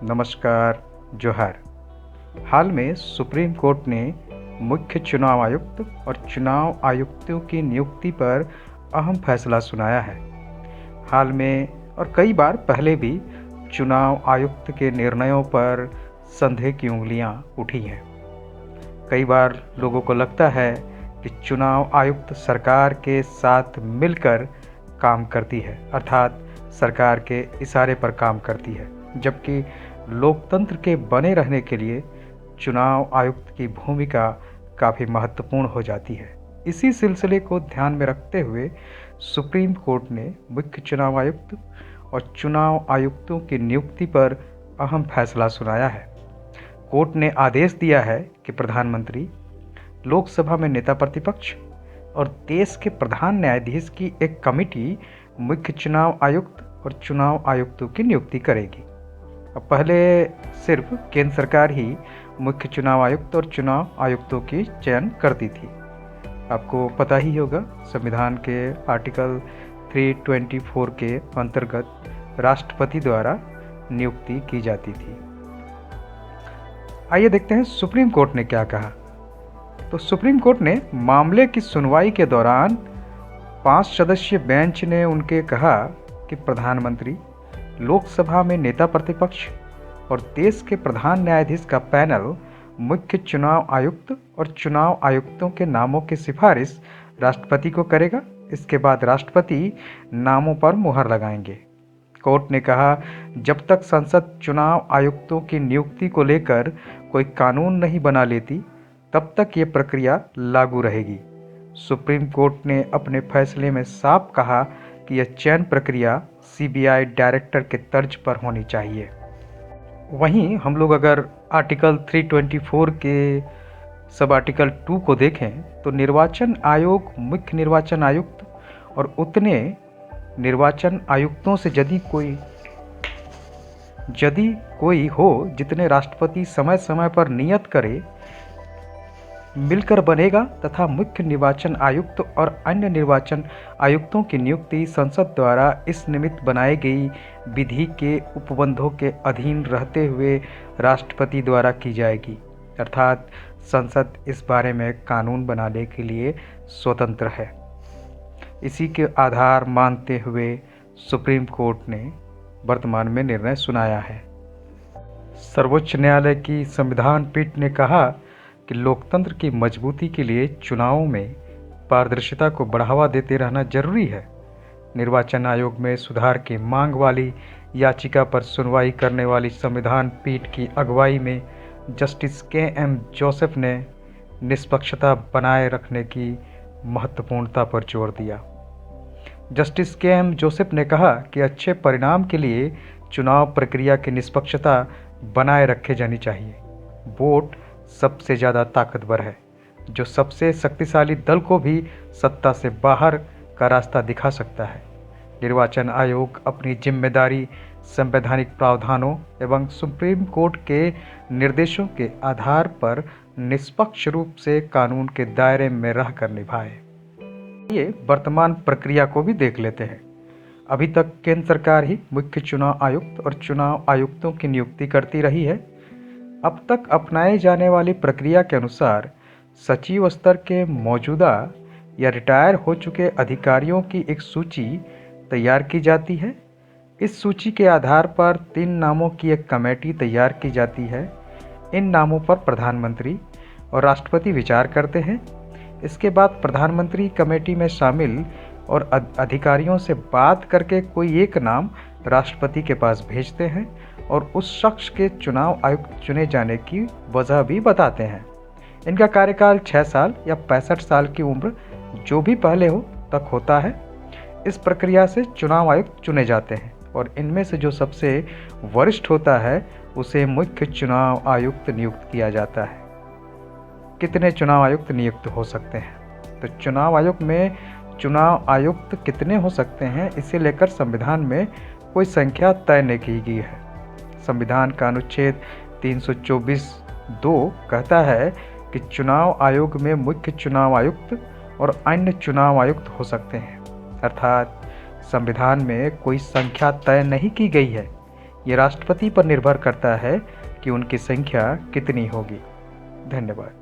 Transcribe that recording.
नमस्कार, जोहार। हाल में सुप्रीम कोर्ट ने मुख्य चुनाव आयुक्त और चुनाव आयुक्तों की नियुक्ति पर अहम फैसला सुनाया है। हाल में और कई बार पहले भी चुनाव आयुक्त के निर्णयों पर संदेह की उंगलियां उठी हैं। कई बार लोगों को लगता है कि चुनाव आयुक्त सरकार के साथ मिलकर काम करती है, अर्थात सरकार के इशारे पर काम करती है, जबकि लोकतंत्र के बने रहने के लिए चुनाव आयुक्त की भूमिका काफ़ी महत्वपूर्ण हो जाती है। इसी सिलसिले को ध्यान में रखते हुए सुप्रीम कोर्ट ने मुख्य चुनाव आयुक्त और चुनाव आयुक्तों की नियुक्ति पर अहम फैसला सुनाया है। कोर्ट ने आदेश दिया है कि प्रधानमंत्री, लोकसभा में नेता प्रतिपक्ष और देश के प्रधान न्यायाधीश की एक कमेटी मुख्य चुनाव आयुक्त और चुनाव आयुक्तों की नियुक्ति करेगी। अब पहले सिर्फ केंद्र सरकार ही मुख्य चुनाव आयुक्त और चुनाव आयुक्तों की चयन करती थी। आपको पता ही होगा, संविधान के आर्टिकल 324 के अंतर्गत राष्ट्रपति द्वारा नियुक्ति की जाती थी। आइए देखते हैं सुप्रीम कोर्ट ने क्या कहा। तो सुप्रीम कोर्ट ने मामले की सुनवाई के दौरान 5 सदस्यीय बेंच ने उनके कहा कि प्रधानमंत्री, लोकसभा में नेता प्रतिपक्ष और देश के प्रधान न्यायाधीश का पैनल मुख्य चुनाव आयुक्त और चुनाव आयुक्तों के नामों की सिफारिश राष्ट्रपति को करेगा। इसके बाद राष्ट्रपति नामों पर मुहर लगाएंगे। कोर्ट ने कहा, जब तक संसद चुनाव आयुक्तों की नियुक्ति को लेकर कोई कानून नहीं बना लेती, तब तक ये प्रक्रिया लागू रहेगी। सुप्रीम कोर्ट ने अपने फैसले में साफ कहा कि यह चयन प्रक्रिया सीबीआई डायरेक्टर के तर्ज पर होनी चाहिए। वहीं हम लोग अगर आर्टिकल 324 के सब आर्टिकल 2 को देखें तो निर्वाचन आयोग मुख्य निर्वाचन आयुक्त और उतने निर्वाचन आयुक्तों से यदि कोई हो जितने राष्ट्रपति समय समय पर नियत करे, मिलकर बनेगा तथा मुख्य निर्वाचन आयुक्त और अन्य निर्वाचन आयुक्तों की नियुक्ति संसद द्वारा इस निमित्त बनाई गई विधि के उपबंधों के अधीन रहते हुए राष्ट्रपति द्वारा की जाएगी, अर्थात संसद इस बारे में कानून बनाने के लिए स्वतंत्र है। इसी के आधार मानते हुए सुप्रीम कोर्ट ने वर्तमान में निर्णय सुनाया है। सर्वोच्च न्यायालय की संविधान पीठ ने कहा कि लोकतंत्र की मजबूती के लिए चुनावों में पारदर्शिता को बढ़ावा देते रहना जरूरी है। निर्वाचन आयोग में सुधार की मांग वाली याचिका पर सुनवाई करने वाली संविधान पीठ की अगुवाई में जस्टिस के.एम. जोसेफ ने निष्पक्षता बनाए रखने की महत्वपूर्णता पर जोर दिया। Justice KM. जोसेफ ने कहा कि अच्छे परिणाम के लिए चुनाव प्रक्रिया की निष्पक्षता बनाए रखे जानी चाहिए। वोट सबसे ज़्यादा ताकतवर है, जो सबसे शक्तिशाली दल को भी सत्ता से बाहर का रास्ता दिखा सकता है। निर्वाचन आयोग अपनी जिम्मेदारी संवैधानिक प्रावधानों एवं सुप्रीम कोर्ट के निर्देशों के आधार पर निष्पक्ष रूप से कानून के दायरे में रहकर निभाए। ये वर्तमान प्रक्रिया को भी देख लेते हैं। अभी तक केंद्र सरकार ही मुख्य चुनाव आयुक्त और चुनाव आयुक्तों की नियुक्ति करती रही है। अब तक अपनाए जाने वाली प्रक्रिया के अनुसार सचिव स्तर के मौजूदा या रिटायर हो चुके अधिकारियों की एक सूची तैयार की जाती है। इस सूची के आधार पर 3 नामों की एक कमेटी तैयार की जाती है। इन नामों पर प्रधानमंत्री और राष्ट्रपति विचार करते हैं। इसके बाद प्रधानमंत्री कमेटी में शामिल और अधिकारियों से बात करके कोई एक नाम राष्ट्रपति के पास भेजते हैं और उस शख्स के चुनाव आयुक्त चुने जाने की वजह भी बताते हैं। इनका कार्यकाल 6 साल या 65 साल की उम्र जो भी पहले हो तक होता है। इस प्रक्रिया से चुनाव आयुक्त चुने जाते हैं और इनमें से जो सबसे वरिष्ठ होता है उसे मुख्य चुनाव आयुक्त नियुक्त किया जाता है। कितने चुनाव आयुक्त नियुक्त हो सकते हैं? तो चुनाव आयोग में चुनाव आयुक्त कितने हो सकते हैं, इसे लेकर संविधान में कोई संख्या तय नहीं की गई है। संविधान का अनुच्छेद 324(2) कहता है कि चुनाव आयोग में मुख्य चुनाव आयुक्त और अन्य चुनाव आयुक्त हो सकते हैं, अर्थात संविधान में कोई संख्या तय नहीं की गई है ये राष्ट्रपति पर निर्भर करता है कि उनकी संख्या कितनी होगी। धन्यवाद।